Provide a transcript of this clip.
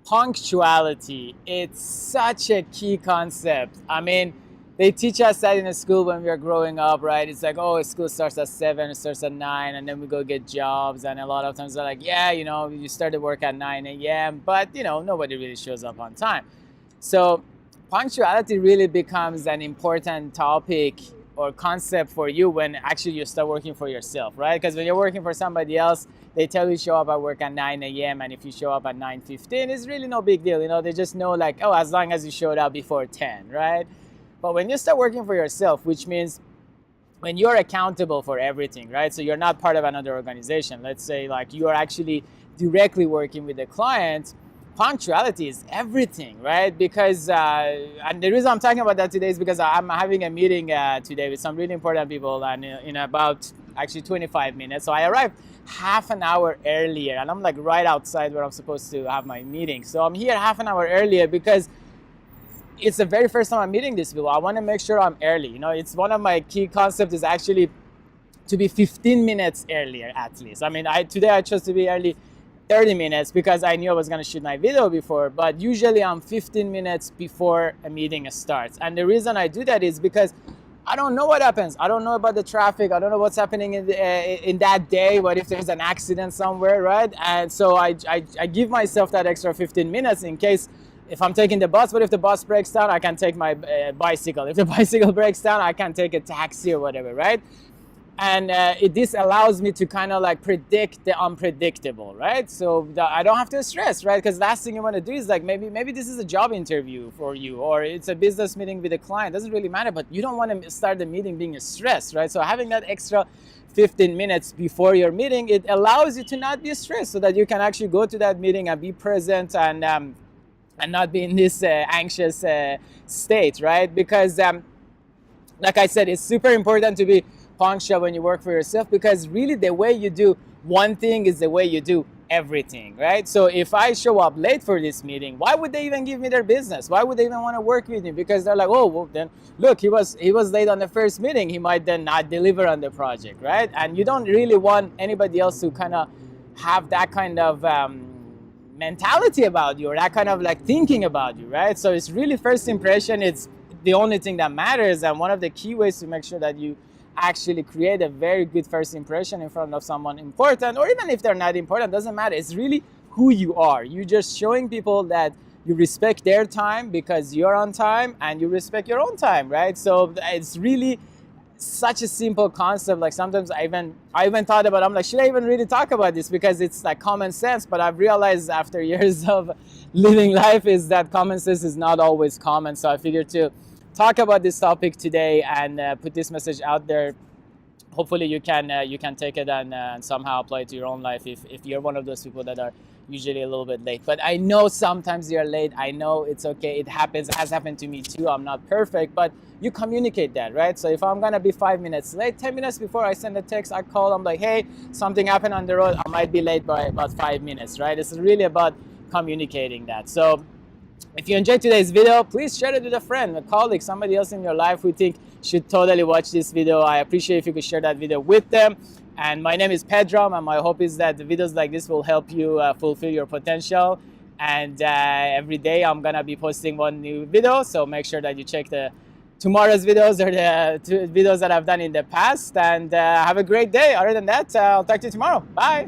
Punctuality. It's such a key concept. I mean, they teach us that in a school when we are growing up, right? It's like, oh, school starts at 7, it starts at 9, and then we go get jobs. And a lot of times they're like, yeah, you started work at 9 a.m., but, nobody really shows up on time. So punctuality really becomes an important topic or concept for you when actually you start working for yourself, right? Because when you're working for somebody else, they tell you show up at work at 9 a.m. and if you show up at 9:15, it's really no big deal. They just know like, oh, as long as you showed up before 10, right? But when you start working for yourself, which means when you're accountable for everything, right? So you're not part of another organization. Let's say like you are actually directly working with the client. Punctuality is everything, right? Because and the reason I'm talking about that today is because I'm having a meeting today with some really important people, and in about actually 25 minutes. So I arrived half an hour earlier, and I'm like right outside where I'm supposed to have my meeting. So I'm here half an hour earlier because it's the very first time I'm meeting these people. I want to make sure I'm early. It's one of my key concepts is actually to be 15 minutes earlier at least. I mean, today I chose to be early 30 minutes because I knew I was going to shoot my video before, but usually I'm 15 minutes before a meeting starts. And the reason I do that is because I don't know what happens. I don't know about the traffic. I don't know what's happening in that day. What if there's an accident somewhere, right? And so I give myself that extra 15 minutes in case if I'm taking the bus, but if the bus breaks down, I can take my bicycle. If the bicycle breaks down, I can take a taxi or whatever, right? And this allows me to kind of like predict the unpredictable, right? So I don't have to stress, right? Because last thing you want to do is like maybe this is a job interview for you, or it's a business meeting with a client. Doesn't really matter, but you don't want to start the meeting being stressed, right? So having that extra 15 minutes before your meeting, it allows you to not be stressed, so that you can actually go to that meeting and be present and not be in this anxious state, right? Because like I said, it's super important to be punctual when you work for yourself, because really the way you do one thing is the way you do everything, right? So if I show up late for this meeting, why would they even give me their business? Why would they even want to work with me? Because they're like, oh, well, then look, he was late on the first meeting, he might then not deliver on the project, right? And you don't really want anybody else to kind of have that kind of mentality about you, or that kind of like thinking about you, right? So it's really first impression, it's the only thing that matters. And one of the key ways to make sure that you actually create a very good first impression in front of someone important, or even if they're not important, doesn't matter. It's really who you are. You're just showing people that you respect their time because you're on time, and you respect your own time, right? So it's really such a simple concept. Like sometimes I even thought about it, I'm like, should I even really talk about this, because it's like common sense, but I've realized after years of living life is that common sense is not always common. So I figured to talk about this topic today and put this message out there. Hopefully you can take it and somehow apply it to your own life if you're one of those people that are usually a little bit late. But I know sometimes you're late. I know it's okay. It happens. It has happened to me too. I'm not perfect, but you communicate that, right? So if I'm gonna be 5 minutes late, 10 minutes before I send a text, I call, I'm like, hey, something happened on the road, I might be late by about 5 minutes, right? It's really about communicating that. So if you enjoyed today's video, please share it with a friend, a colleague, somebody else in your life who you think should totally watch this video. I appreciate if you could share that video with them. And my name is Pedram, and my hope is that the videos like this will help you fulfill your potential. And every day I'm gonna be posting one new video, so make sure that you check the tomorrow's videos or the two videos that I've done in the past. And have a great day. Other than that, I'll talk to you tomorrow. Bye.